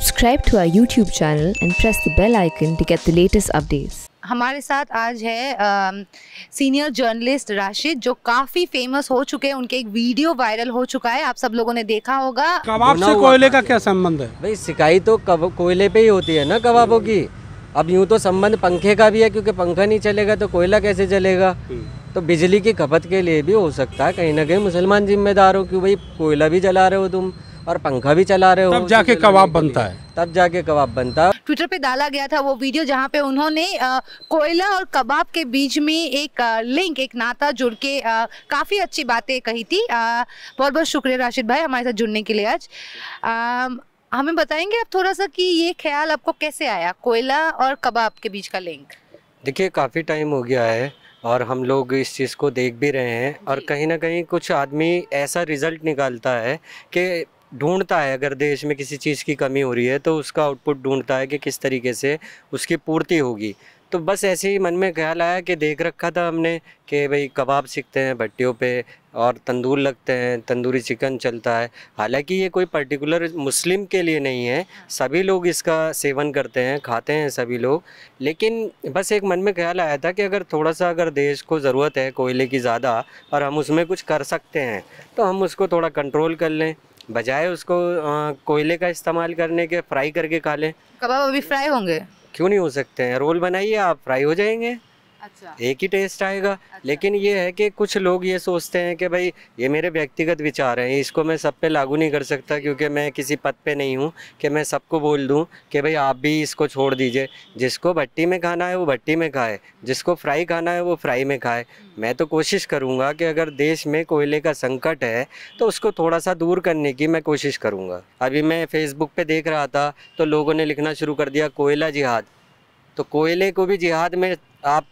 Subscribe to our YouTube channel and press the bell icon to get the latest updates. हमारे साथ आज है senior journalist Rashid, जो काफ़ी फेमस हो चुके हैं। उनके एक वीडियो वायरल हो चुका है, आप सब लोगों ने देखा होगा। कबाब से कोयले का क्या संबंध है? भाई सिकाई तो कोयले पे ही होती है ना कबाबों की। अब यूँ तो संबंध पंखे का भी है, क्योंकि पंखा नहीं चलेगा तो कोयला कैसे चलेगा। तो बिजली की खपत के लिए भी हो सकता है, कहीं ना कहीं मुसलमान जिम्मेदार हो, क्यों भाई कोयला भी जला रहे हो तुम और पंखा भी चला रहे हो, तब जाके कबाब बनता है। तब जाके कबाब बनता है। ट्विटर पे डाला गया था वो वीडियो, जहाँ पे उन्होंने कोयला और कबाब के बीच में एक लिंक, एक नाता जुड़ के काफ़ी अच्छी बातें कही थी। बहुत बहुत शुक्रिया राशिद भाई हमारे साथ जुड़ने के लिए आज। हमें बताएंगे आप थोड़ा सा कि ये ख्याल आपको कैसे आया, कोयला और कबाब के बीच का लिंक? देखिए काफ़ी टाइम हो गया है और हम लोग इस चीज़ को देख भी रहे हैं, और कहीं ना कहीं कुछ आदमी ऐसा रिज़ल्ट निकालता है कि ढूंढता है, अगर देश में किसी चीज़ की कमी हो रही है तो उसका आउटपुट ढूंढता है कि किस तरीके से उसकी पूर्ति होगी। तो बस ऐसे ही मन में ख्याल आया कि देख रखा था हमने कि भाई कबाब सीखते हैं भट्टियों पे और तंदूर लगते हैं, तंदूरी चिकन चलता है। हालांकि ये कोई पर्टिकुलर मुस्लिम के लिए नहीं है, सभी लोग इसका सेवन करते हैं, खाते हैं सभी लोग। लेकिन बस एक मन में ख्याल आया था कि अगर थोड़ा सा अगर देश को ज़रूरत है कोयले की ज़्यादा और हम उसमें कुछ कर सकते हैं तो हम उसको थोड़ा कंट्रोल कर लें, बजाय उसको कोयले का इस्तेमाल करने के फ्राई करके खा लें। कबाब अभी फ्राई होंगे? क्यों नहीं हो सकते हैं, रोल बनाइए आप, फ्राई हो जाएंगे। अच्छा। एक ही टेस्ट आएगा। अच्छा। लेकिन ये है कि कुछ लोग ये सोचते हैं कि भाई ये मेरे व्यक्तिगत विचार हैं, इसको मैं सब पे लागू नहीं कर सकता, क्योंकि मैं किसी पद पे नहीं हूँ कि मैं सबको बोल दूँ कि भाई आप भी इसको छोड़ दीजिए। जिसको भट्टी में खाना है वो भट्टी में खाए, जिसको फ्राई खाना है वो फ्राई में खाए। मैं तो कोशिश करूँगा कि अगर देश में कोयले का संकट है तो उसको थोड़ा सा दूर करने की मैं कोशिश करूँगा। अभी मैं फेसबुक पे देख रहा था तो लोगों ने लिखना शुरू कर दिया कोयला जिहाद। तो कोयले को भी जिहाद में आप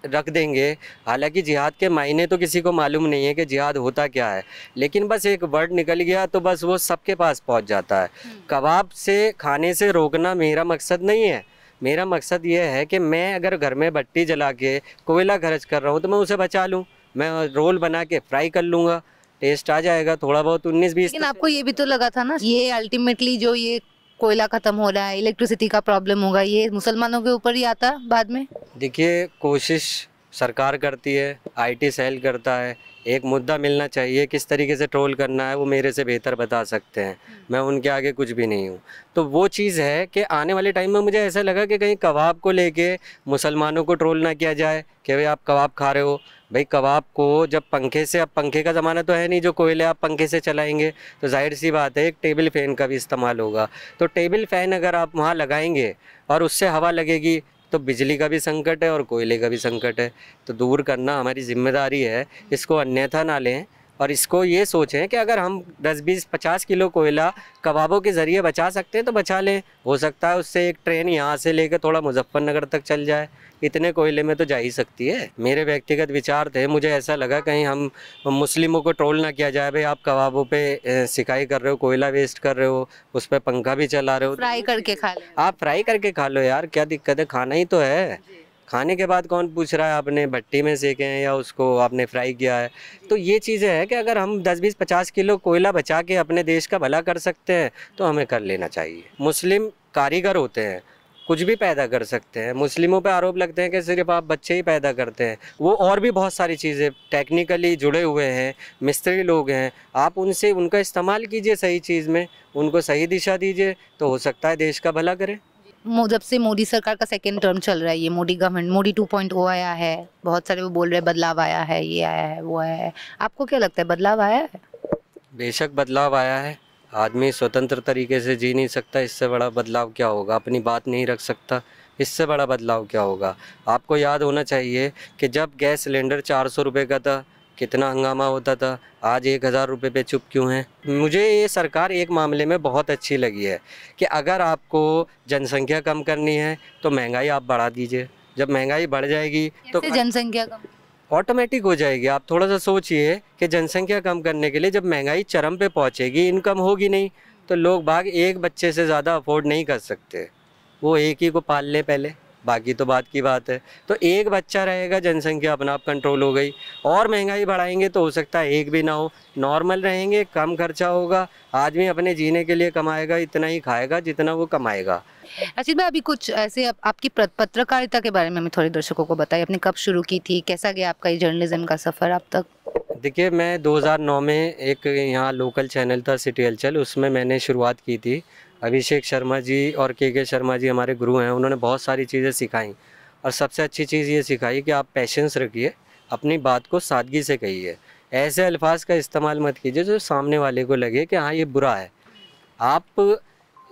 रख देंगे। हालांकि जिहाद के मायने तो किसी को मालूम नहीं है कि जिहाद होता क्या है, लेकिन बस एक वर्ड निकल गया तो बस वो सबके पास पहुंच जाता है। कबाब से खाने से रोकना मेरा मकसद नहीं है। मेरा मकसद ये है कि मैं अगर घर में भट्टी जला के कोयला खर्च कर रहा हूँ तो मैं उसे बचा लूँ, मैं रोल बना के फ्राई कर लूँगा, टेस्ट आ जाएगा थोड़ा बहुत 19-20। लेकिन आपको ये भी तो लगा था ना, ये अल्टीमेटली जो ये कोयला खत्म हो रहा है, इलेक्ट्रिसिटी का प्रॉब्लम होगा, ये मुसलमानों के ऊपर ही आता बाद में। देखिए कोशिश सरकार करती है, आईटी सेल करता है, एक मुद्दा मिलना चाहिए, किस तरीके से ट्रोल करना है वो मेरे से बेहतर बता सकते हैं, मैं उनके आगे कुछ भी नहीं हूँ। तो वो चीज़ है कि आने वाले टाइम में मुझे ऐसा लगा कि कहीं कबाब को लेके मुसलमानों को ट्रोल ना किया जाए कि भाई आप कबाब खा रहे हो। भाई कबाब को जब पंखे से, अब पंखे का ज़माना तो है नहीं जो कोयले आप पंखे से चलाएंगे, तो जाहिर सी बात है एक टेबल फ़ैन का भी इस्तेमाल होगा। तो टेबल फ़ैन अगर आप वहाँ लगाएंगे और उससे हवा लगेगी तो बिजली का भी संकट है और कोयले का भी संकट है। तो दूर करना हमारी जिम्मेदारी है, इसको अन्यथा ना लें और इसको ये सोचें कि अगर हम 10, 20, 50 किलो कोयला कबाबों के ज़रिए बचा सकते हैं तो बचा लें। हो सकता है उससे एक ट्रेन यहाँ से लेकर थोड़ा मुजफ्फरनगर तक चल जाए, इतने कोयले में तो जा ही सकती है। मेरे व्यक्तिगत विचार थे, मुझे ऐसा लगा कहीं हम मुस्लिमों को ट्रोल ना किया जाए, भाई आप कबाबों पे सिकाई कर रहे हो, कोयला वेस्ट कर रहे हो, उस पर पंखा भी चला रहे हो, फ्राई करके खा लो। आप फ्राई करके खा लो यार, क्या दिक्कत है, खाना ही तो है। खाने के बाद कौन पूछ रहा है आपने भट्टी में सेके हैं या उसको आपने फ्राई किया है। तो ये चीज़ें हैं कि अगर हम 10, 20, 50 किलो कोयला बचा के अपने देश का भला कर सकते हैं तो हमें कर लेना चाहिए। मुस्लिम कारीगर होते हैं, कुछ भी पैदा कर सकते हैं। मुस्लिमों पे आरोप लगते हैं कि सिर्फ आप बच्चे ही पैदा करते हैं, वो और भी बहुत सारी चीज़ें टेक्निकली जुड़े हुए हैं, मिस्त्री लोग हैं। आप उनसे उनका इस्तेमाल कीजिए सही चीज़ में, उनको सही दिशा दीजिए तो हो सकता है देश का भला करें। जब से मोदी सरकार का सेकेंड टर्म चल रहा है, ये मोदी गवर्नमेंट, मोदी 2.0 आया है, बहुत सारे वो बोल रहे हैं बदलाव आया है, ये आया है, वो आया है, आपको क्या लगता है बदलाव आया है? बेशक बदलाव आया है। आदमी स्वतंत्र तरीके से जी नहीं सकता, इससे बड़ा बदलाव क्या होगा। अपनी बात नहीं रख सकता, इससे बड़ा बदलाव क्या होगा। आपको याद होना चाहिए कि जब गैस सिलेंडर 400 रुपये का था कितना हंगामा होता था, आज 1000 रुपये पे चुप क्यों हैं। मुझे ये सरकार एक मामले में बहुत अच्छी लगी है कि अगर आपको जनसंख्या कम करनी है तो महंगाई आप बढ़ा दीजिए। जब महंगाई बढ़ जाएगी तो जनसंख्या कम ऑटोमेटिक हो जाएगी। आप थोड़ा सा सोचिए कि जनसंख्या कम करने के लिए जब महंगाई चरम पे पहुंचेगी, इनकम होगी नहीं, तो लोग बाग एक बच्चे से ज़्यादा अफोर्ड नहीं कर सकते, वो एक ही को पाल लें पहले, बाकी तो बात की बात है। तो एक बच्चा रहेगा, जनसंख्या अपना आप कंट्रोल हो गई। और महंगाई बढ़ाएंगे तो हो सकता है एक भी ना हो, नॉर्मल रहेंगे, कम खर्चा होगा, आदमी अपने जीने के लिए कमाएगा, इतना ही खाएगा जितना वो कमाएगा। राशिद भाई, अभी कुछ ऐसे आपकी पत्रकारिता के बारे में हमें थोड़े दर्शकों को बताइए। आपने कब शुरू की थी, कैसा गया आपका ये जर्नलिज्म का सफ़र अब तक? देखिए, मैं 2009 में एक यहाँ लोकल चैनल था सिटी हलचल, उसमें मैंने शुरुआत की थी। अभिषेक शर्मा जी और के शर्मा जी हमारे गुरु हैं, उन्होंने बहुत सारी चीज़ें सिखाई और सबसे अच्छी चीज़ ये सिखाई कि आप पेशेंस रखिए, अपनी बात को सादगी से कहिए, ऐसे अल्फाज का इस्तेमाल मत कीजिए जो सामने वाले को लगे कि हाँ ये बुरा है। आप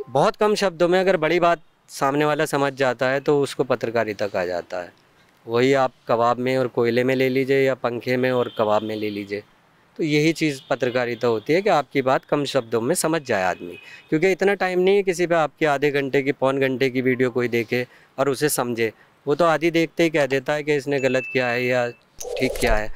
बहुत कम शब्दों में अगर बड़ी बात सामने वाला समझ जाता है तो उसको पत्रकारिता कहा जाता है। वही आप कबाब में और कोयले में ले लीजिए या पंखे में और कबाब में ले लीजिए, तो यही चीज़ पत्रकारिता होती है कि आपकी बात कम शब्दों में समझ जाए आदमी। क्योंकि इतना टाइम नहीं है किसी पे आपकी आधे घंटे की पौन घंटे की वीडियो कोई देखे और उसे समझे। वो तो आधी देखते ही कह देता है कि इसने गलत किया है या ठीक किया है।